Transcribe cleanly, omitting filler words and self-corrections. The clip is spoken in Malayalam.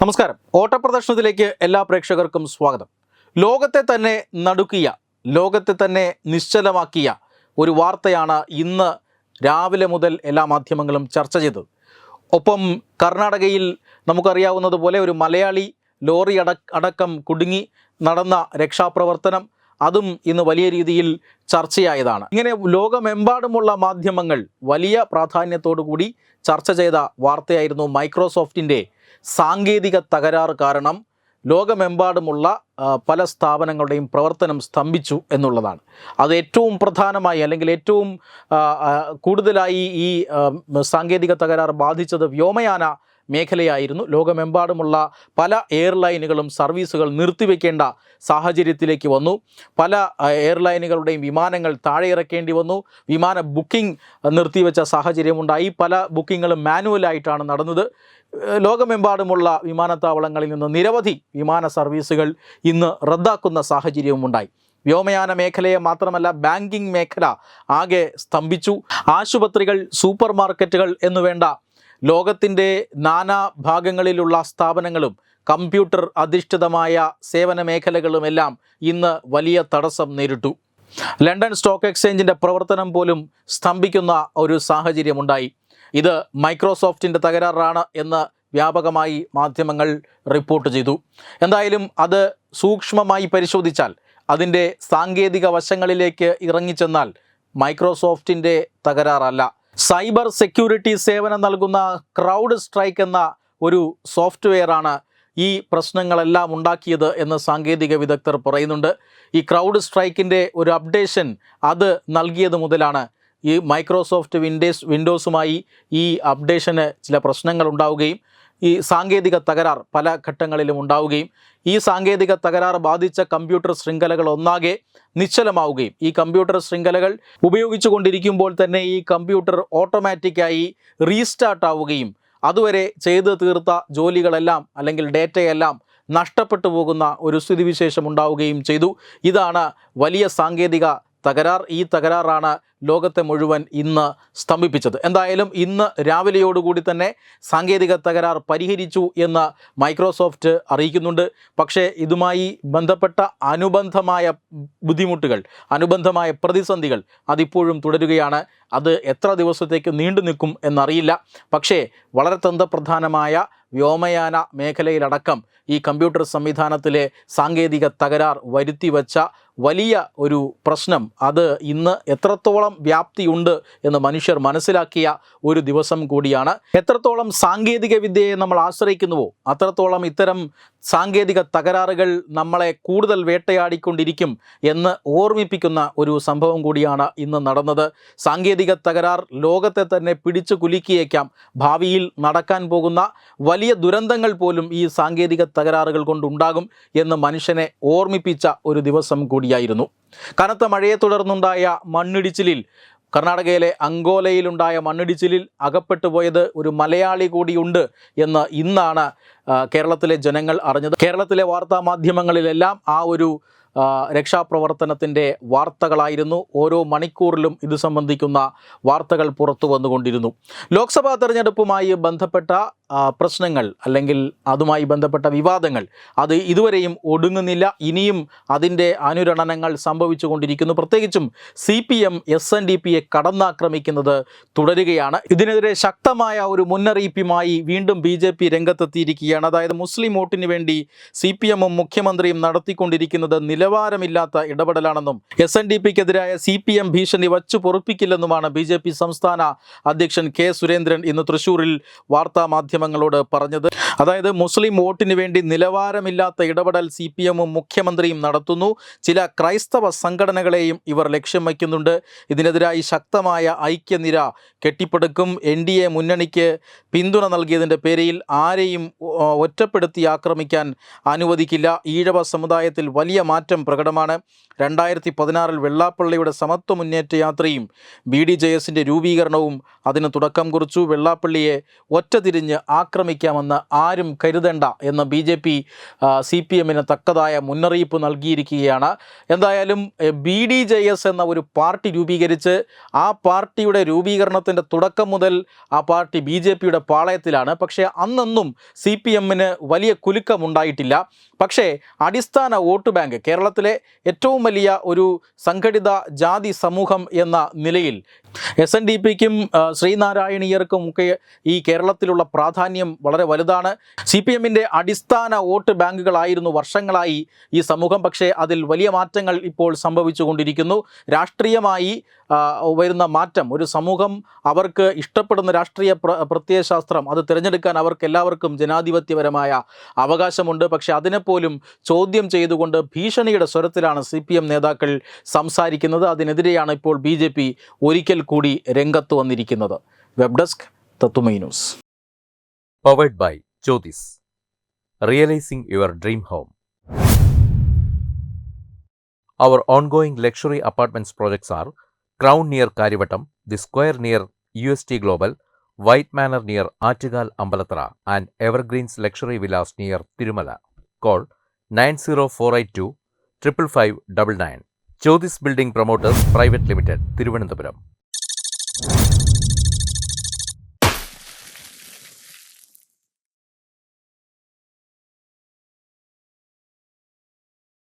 നമസ്കാരം. ഓട്ടപ്രദർശനത്തിലേക്ക് എല്ലാ പ്രേക്ഷകർക്കും സ്വാഗതം. ലോകത്തെ തന്നെ നടുക്കിയ, ലോകത്തെ തന്നെ നിശ്ചലമാക്കിയ ഒരു വാർത്തയാണ് ഇന്ന് രാവിലെ മുതൽ എല്ലാ മാധ്യമങ്ങളും ചർച്ച ചെയ്തത്. ഒപ്പം കർണാടകയിൽ നമുക്കറിയാവുന്നതുപോലെ ഒരു മലയാളി ലോറി അടക്കം കുടുങ്ങി നടന്ന രക്ഷാപ്രവർത്തനം, അതും ഇന്ന് വലിയ രീതിയിൽ ചർച്ചയായതാണ്. ഇങ്ങനെ ലോകമെമ്പാടുമുള്ള മാധ്യമങ്ങൾ വലിയ പ്രാധാന്യത്തോടു കൂടി ചർച്ച ചെയ്ത വാർത്തയായിരുന്നു മൈക്രോസോഫ്റ്റിൻ്റെ സാങ്കേതിക തകരാറ് കാരണം ലോകമെമ്പാടുമുള്ള പല സ്ഥാപനങ്ങളുടെയും പ്രവർത്തനം സ്തംഭിച്ചു എന്നുള്ളതാണ്. അത് ഏറ്റവും പ്രധാനമായി അല്ലെങ്കിൽ ഏറ്റവും കൂടുതലായി ഈ സാങ്കേതിക തകരാറ് ബാധിച്ചത് വ്യോമയാന മേഖലയായിരുന്നു. ലോകമെമ്പാടുമുള്ള പല എയർലൈനുകളും സർവീസുകൾ നിർത്തിവെക്കേണ്ട സാഹചര്യത്തിലേക്ക് വന്നു. പല എയർലൈനുകളുടെയും വിമാനങ്ങൾ താഴെ ഇറക്കേണ്ടി വന്നു. വിമാന ബുക്കിംഗ് നിർത്തിവെച്ച സാഹചര്യമുണ്ടായി. പല ബുക്കിങ്ങുകളും മാനുവലായിട്ടാണ് നടന്നത്. ലോകമെമ്പാടുമുള്ള വിമാനത്താവളങ്ങളിൽ നിന്ന് നിരവധി വിമാന സർവീസുകൾ ഇന്ന് റദ്ദാക്കുന്ന സാഹചര്യവുമുണ്ടായി. വ്യോമയാന മേഖലയെ മാത്രമല്ല, ബാങ്കിംഗ് മേഖല ആകെ സ്തംഭിച്ചു. ആശുപത്രികൾ, സൂപ്പർ മാർക്കറ്റുകൾ എന്നുവേണ്ട ലോകത്തിൻ്റെ നാനാ ഭാഗങ്ങളിലുള്ള സ്ഥാപനങ്ങളും കമ്പ്യൂട്ടർ അധിഷ്ഠിതമായ സേവന മേഖലകളുമെല്ലാം ഇന്ന് വലിയ തടസ്സം നേരിട്ടു. ലണ്ടൻ സ്റ്റോക്ക് എക്സ്ചേഞ്ചിൻ്റെ പ്രവർത്തനം പോലും സ്തംഭിക്കുന്ന ഒരു സാഹചര്യമുണ്ടായി. ഇത് മൈക്രോസോഫ്റ്റിൻ്റെ തകരാറാണ് എന്ന് വ്യാപകമായി മാധ്യമങ്ങൾ റിപ്പോർട്ട് ചെയ്തു. എന്തായാലും അത് സൂക്ഷ്മമായി പരിശോധിച്ചാൽ, അതിൻ്റെ സാങ്കേതിക വശങ്ങളിലേക്ക് ഇറങ്ങിച്ചെന്നാൽ മൈക്രോസോഫ്റ്റിൻ്റെ തകരാറല്ല. സൈബർ സെക്യൂരിറ്റി സേവനം നൽകുന്ന ക്രൗഡ് സ്ട്രൈക്ക് എന്ന ഒരു സോഫ്റ്റ്വെയറാണ് ഈ പ്രശ്നങ്ങളെല്ലാം ഉണ്ടാക്കിയത് എന്ന് സാങ്കേതിക വിദഗ്ധർ പറയുന്നുണ്ട്. ഈ ക്രൗഡ് സ്ട്രൈക്കിൻ്റെ ഒരു അപ്ഡേഷൻ അത് നൽകിയത് മുതലാണ് ഈ മൈക്രോസോഫ്റ്റ് വിൻഡോസുമായി ഈ അപ്ഡേഷന് ചില പ്രശ്നങ്ങൾ ഉണ്ടാവുകയും ഈ സാങ്കേതിക തകരാർ പല ഘട്ടങ്ങളിലും ഉണ്ടാവുകയും ഈ സാങ്കേതിക തകരാർ ബാധിച്ച കമ്പ്യൂട്ടർ ശൃംഖലകൾ ഒന്നാകെ നിശ്ചലമാവുകയും ഈ കമ്പ്യൂട്ടർ ശൃംഖലകൾ ഉപയോഗിച്ചു കൊണ്ടിരിക്കുമ്പോൾ തന്നെ ഈ കമ്പ്യൂട്ടർ ഓട്ടോമാറ്റിക്കായി റീസ്റ്റാർട്ട് ആവുകയും അതുവരെ ചെയ്തു തീർത്ത ജോലികളെല്ലാം അല്ലെങ്കിൽ ഡേറ്റയെല്ലാം നഷ്ടപ്പെട്ടു പോകുന്ന ഒരു സ്ഥിതിവിശേഷം ഉണ്ടാവുകയും ചെയ്തു. ഇതാണ് വലിയ സാങ്കേതിക തകരാർ. ഈ തകരാറാണ് ലോകത്തെ മുഴുവൻ ഇന്ന് സ്തംഭിപ്പിച്ചത്. എന്തായാലും ഇന്ന് രാവിലെയോടുകൂടി തന്നെ സാങ്കേതിക തകരാർ പരിഹരിച്ചു എന്ന് മൈക്രോസോഫ്റ്റ് അറിയിക്കുന്നുണ്ട്. പക്ഷേ ഇതുമായി ബന്ധപ്പെട്ട അനുബന്ധമായ ബുദ്ധിമുട്ടുകൾ, അനുബന്ധമായ പ്രതിസന്ധികൾ അതിപ്പോഴും തുടരുകയാണ്. അത് എത്ര ദിവസത്തേക്ക് നീണ്ടു നിൽക്കും എന്നറിയില്ല. പക്ഷേ വളരെ തന്ത്രപ്രധാനമായ വ്യോമയാന മേഖലയിലടക്കം ഈ കമ്പ്യൂട്ടർ സംവിധാനത്തിലെ സാങ്കേതിക തകരാർ വരുത്തിവെച്ച വലിയ ഒരു പ്രശ്നം, അത് ഇന്ന് എത്രത്തോളം വ്യാപ്തിയുണ്ട് എന്ന് മനുഷ്യർ മനസ്സിലാക്കിയ ഒരു ദിവസം കൂടിയാണ്. എത്രത്തോളം സാങ്കേതിക വിദ്യയെ നമ്മൾ ആശ്രയിക്കുന്നുവോ അത്രത്തോളം ഇത്തരം സാങ്കേതിക തകരാറുകൾ നമ്മളെ കൂടുതൽ വേട്ടയാടിക്കൊണ്ടിരിക്കും എന്ന് ഓർമ്മിപ്പിക്കുന്ന ഒരു സംഭവം കൂടിയാണ് ഇന്ന് നടന്നത്. സാങ്കേതിക തകരാർ ലോകത്തെ തന്നെ പിടിച്ചു കുലുക്കിയേക്കാം. ഭാവിയിൽ നടക്കാൻ പോകുന്ന വലിയ ദുരന്തങ്ങൾ പോലും ഈ സാങ്കേതിക തകരാറുകൾ കൊണ്ടുണ്ടാകും എന്ന് മനുഷ്യനെ ഓർമ്മിപ്പിച്ച ഒരു ദിവസം കൂടിയായിരുന്നു. കനത്ത മഴയെ തുടർന്നുണ്ടായ മണ്ണിടിച്ചിലിൽ, കർണാടകയിലെ അങ്കോലയിലുണ്ടായ മണ്ണിടിച്ചിലിൽ അകപ്പെട്ടുപോയത് ഒരു മലയാളി കൂടിയുണ്ട് എന്ന് ഇന്നാണ് കേരളത്തിലെ ജനങ്ങൾ അറിഞ്ഞത്. കേരളത്തിലെ വാർത്താ മാധ്യമങ്ങളിലെല്ലാം ആ ഒരു രക്ഷാപ്രവർത്തനത്തിൻ്റെ വാർത്തകളായിരുന്നു. ഓരോ മണിക്കൂറിലും ഇത് സംബന്ധിക്കുന്ന വാർത്തകൾ പുറത്തു വന്നുകൊണ്ടിരുന്നു. ലോക്സഭാ തെരഞ്ഞെടുപ്പുമായി ബന്ധപ്പെട്ട പ്രശ്നങ്ങൾ അല്ലെങ്കിൽ അതുമായി ബന്ധപ്പെട്ട വിവാദങ്ങൾ അത് ഇതുവരെയും ഒടുങ്ങുന്നില്ല. ഇനിയും അതിൻ്റെ അനുരണനങ്ങൾ സംഭവിച്ചു കൊണ്ടിരിക്കുന്നു. പ്രത്യേകിച്ചും CPM SNDPയെ കടന്നാക്രമിക്കുന്നത് തുടരുകയാണ്. ഇതിനെതിരെ ശക്തമായ ഒരു മുന്നറിയിപ്പുമായി വീണ്ടും BJP രംഗത്തെത്തിയിരിക്കുകയാണ്. അതായത് മുസ്ലിം വോട്ടിന് വേണ്ടി CPMഉം മുഖ്യമന്ത്രിയും നടത്തിക്കൊണ്ടിരിക്കുന്നത് നിലവാരമില്ലാത്ത ഇടപെടലാണെന്നും SNDPക്കെതിരായ CPM ഭീഷണി വച്ചു പൊറുപ്പിക്കില്ലെന്നുമാണ് BJP സംസ്ഥാന അധ്യക്ഷൻ K സുരേന്ദ്രൻ ഇന്ന് തൃശ്ശൂരിൽ വാർത്താ മാധ്യമങ്ങളോട് പറഞ്ഞത്. അതായത് മുസ്ലിം വോട്ടിന് വേണ്ടി നിലവാരമില്ലാത്ത ഇടപെടൽ CPMഉം മുഖ്യമന്ത്രിയും നടത്തുന്നു. ചില ക്രൈസ്തവ സംഘടനകളെയും ഇവർ ലക്ഷ്യം വയ്ക്കുന്നുണ്ട്. ഇതിനെതിരായി ശക്തമായ ഐക്യനിര കെട്ടിപ്പടുക്കും. NDA മുന്നണിക്ക് പിന്തുണ നൽകിയതിൻ്റെ പേരിൽ ആരെയും ഒറ്റപ്പെടുത്തി ആക്രമിക്കാൻ അനുവദിക്കില്ല. ഈഴവ സമുദായത്തിൽ വലിയ മാറ്റം പ്രകടമാണ്. 2016 വെള്ളാപ്പള്ളിയുടെ സമത്വ മുന്നേറ്റ യാത്രയും BDJSൻ്റെ രൂപീകരണവും അതിന് തുടക്കം കുറിച്ചു. വെള്ളാപ്പള്ളിയെ ഒറ്റതിരിഞ്ഞ് ആക്രമിക്കാമെന്ന് ആരും കരുതേണ്ട എന്ന് BJP CPMന് തക്കതായ മുന്നറിയിപ്പ് നൽകിയിരിക്കുകയാണ്. എന്തായാലും BDJS എന്ന ഒരു പാർട്ടി രൂപീകരിച്ച് ആ പാർട്ടിയുടെ രൂപീകരണത്തിൻ്റെ തുടക്കം മുതൽ ആ പാർട്ടി BJPയുടെ പാളയത്തിലാണ്. പക്ഷേ അന്നൊന്നും CPMന് വലിയ കുലുക്കമുണ്ടായിട്ടില്ല. പക്ഷേ അടിസ്ഥാന വോട്ട് ബാങ്ക്, കേരളത്തിലെ ഏറ്റവും വലിയ ഒരു സംഘടിത ജാതി സമൂഹം എന്ന നിലയിൽ SNDPക്കും ശ്രീനാരായണീയർക്കും ഒക്കെ ഈ കേരളത്തിലുള്ള പ്രാധാന്യം വളരെ വലുതാണ്. CPMൻ്റെ അടിസ്ഥാന വോട്ട് ബാങ്കുകളായിരുന്നു വർഷങ്ങളായി ഈ സമൂഹം. പക്ഷേ അതിൽ വലിയ മാറ്റങ്ങൾ ഇപ്പോൾ സംഭവിച്ചു കൊണ്ടിരിക്കുന്നു. രാഷ്ട്രീയമായി വരുന്ന മാറ്റം, ഒരു സമൂഹം അവർക്ക് ഇഷ്ടപ്പെടുന്ന രാഷ്ട്രീയ പ്രത്യയശാസ്ത്രം അത് തിരഞ്ഞെടുക്കാൻ അവർക്ക് എല്ലാവർക്കും ജനാധിപത്യപരമായ അവകാശമുണ്ട്. പക്ഷേ അതിനെപ്പോലും ചോദ്യം ചെയ്തുകൊണ്ട് ഭീഷണിയുടെ സ്വരത്തിലാണ് CPM നേതാക്കൾ സംസാരിക്കുന്നത്. അതിനെതിരെയാണ് ഇപ്പോൾ BJP ഒരിക്കൽ കൂടി രംഗത്ത് വന്നിരിക്കുന്നത്. Web desk Tatwamayi news. Powered by Jyotis. Realizing your dream home. Our ongoing luxury apartments projects are Crown near Karivattam, The Square near UST Global, White Manor near Aattugal Ambalathara, and Evergreens Luxury Villas near Tirumala. Call 90482 55599. Jyotis Building Promoters Private Limited, Thiruvananthapuram.